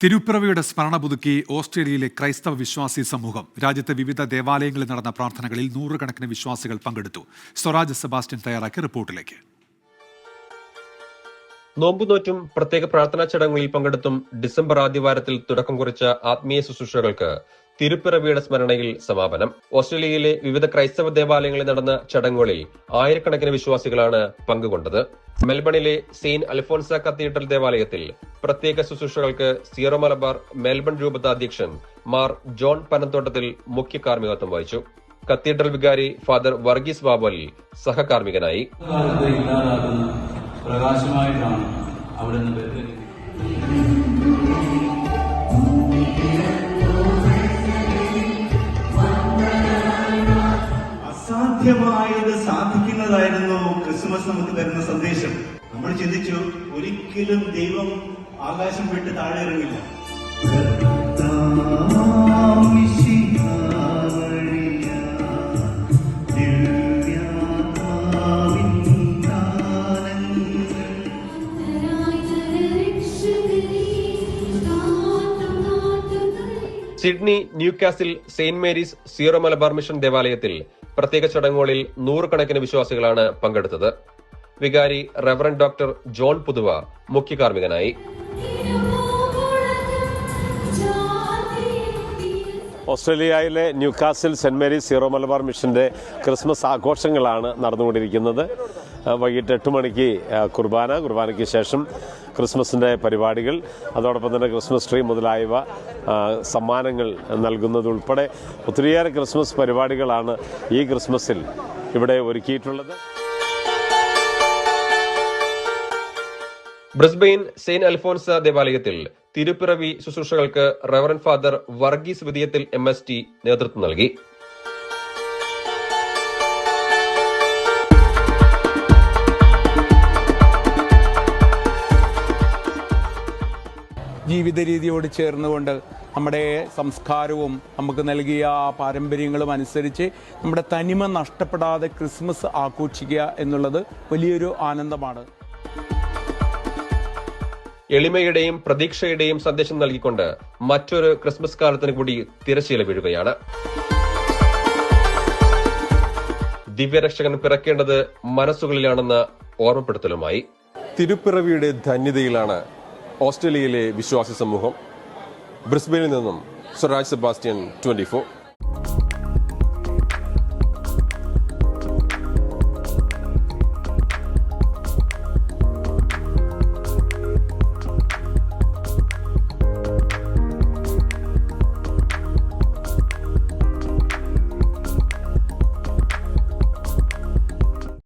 തിരുപ്പിറവിയുടെ സ്മരണ പുതുക്കി ഓസ്ട്രേലിയയിലെ ക്രൈസ്തവ വിശ്വാസി സമൂഹം. രാജ്യത്തെ വിവിധ ദേവാലയങ്ങളിൽ നടന്ന പ്രാർത്ഥനകളിൽ നൂറുകണക്കിന് വിശ്വാസികൾ പങ്കെടുത്തു. സ്വരാജ് സെബാസ്റ്റ്യൻ തയ്യാറാക്കിയ റിപ്പോർട്ടിലേക്ക്. നോമ്പുനോറ്റും പ്രത്യേക പ്രാർത്ഥനാ ചടങ്ങുകളിൽ പങ്കെടുത്തും ഡിസംബർ ആദ്യവാരത്തിൽ തുടക്കം കുറിച്ച ആത്മീയ ശുശ്രൂഷകൾക്ക് തിരുപ്പിറവിയുടെ സ്മരണയിൽ സമാപനം. ഓസ്ട്രേലിയയിലെ വിവിധ ക്രൈസ്തവ ദേവാലയങ്ങളിൽ നടന്ന ചടങ്ങുകളിൽ ആയിരക്കണക്കിന് വിശ്വാസികളാണ് പങ്കുകൊണ്ടത്. മെൽബണിലെ സെയിന്റ് അൽഫോൻസ കത്തീഡ്രൽ ദേവാലയത്തിൽ പ്രത്യേക ശുശ്രൂഷകൾക്ക് സീറോ മലബാർ മെൽബൺ രൂപത അധ്യക്ഷൻ മാർ ജോൺ പനന്തോട്ടത്തിൽ മുഖ്യ കാർമ്മികത്വം വഹിച്ചു. കത്തീഡ്രൽ വികാരി ഫാദർ വർഗീസ് ബാബോലി സഹകാർമ്മികനായി. പ്രകാശമായിട്ടാണ് അവിടുന്ന് അസാധ്യമായത് സാധിക്കുന്നതായിരുന്നു ക്രിസ്മസ് നമുക്ക് തരുന്ന സന്ദേശം. നമ്മൾ ചിന്തിച്ചു, ഒരിക്കലും ദൈവം ആകാശം വിട്ട് താഴെ ഇറങ്ങില്ല. Sydney Newcastle Saint Mary's Syro Malabar mission ദേവാലയത്തിൽ പ്രത്യേക ചടങ്ങുകളിൽ നൂറുകണക്കിന് വിശ്വാസികളാണ് പങ്കെടുത്തത്. വികാരി റെവറന്റ് ഡോക്ടർ ജോൺ പുതുവ മുഖ്യ കാർമ്മികനായി. ഓസ്ട്രേലിയയിലെ Newcastle saint Mary's Syro Malabar മിഷന്റെ ക്രിസ്മസ് ആഘോഷങ്ങളാണ് നടന്നുകൊണ്ടിരിക്കുന്നത്. വൈകിട്ട് 8 മണിക്ക് കുർബാനയ്ക്ക് ശേഷം ക്രിസ്മസിൻ്റെ പരിപാടികൾ, അതോടൊപ്പം തന്നെ ക്രിസ്മസ് ട്രീ മുതലായവ സമ്മാനങ്ങൾ നൽകുന്നതുൾപ്പെടെ ഒത്തിരിയേറെ ക്രിസ്മസ് പരിപാടികളാണ് ഈ ക്രിസ്മസിൽ ഇവിടെ ഒരുക്കിയിട്ടുള്ളത്. ബ്രിസ്ബെയിൻ സെയിന്റ് അൽഫോൻസ ദേവാലയത്തിൽ തിരുപ്പിറവി ശുശ്രൂഷകൾക്ക് റെവറന്റ് ഫാദർ വർഗീസ് വിദിയത്തിൽ MST നേതൃത്വം നൽകി. ജീവിത രീതിയോട് ചേർന്നുകൊണ്ട് നമ്മുടെ സംസ്കാരവും നമുക്ക് നൽകിയ പാരമ്പര്യങ്ങളും അനുസരിച്ച് നമ്മുടെ തനിമ നഷ്ടപ്പെടാതെ ക്രിസ്മസ് ആഘോഷിക്കുക എന്നുള്ളത് വലിയൊരു ആനന്ദമാണ്. എളിമയുടെയും പ്രതീക്ഷയുടെയും സന്ദേശം നൽകിക്കൊണ്ട് മറ്റൊരു ക്രിസ്മസ് കാലത്തിന് കൂടി തിരശ്ശീല വീഴുകയാണ്. ദിവ്യരക്ഷകൻ പിറക്കേണ്ടത് മനസ്സുകളിലാണെന്ന ഓർമ്മപ്പെടുത്തലുമായി തിരുപ്പിറവിയുടെ ധന്യതയിലാണ് ഓസ്ട്രേലിയയിലെ വിശ്വാസി സമൂഹം. ബ്രിസ്ബെയിനിൽ നിന്നും സ്വരാജ് സെബാസ്റ്റ്യൻ, 24.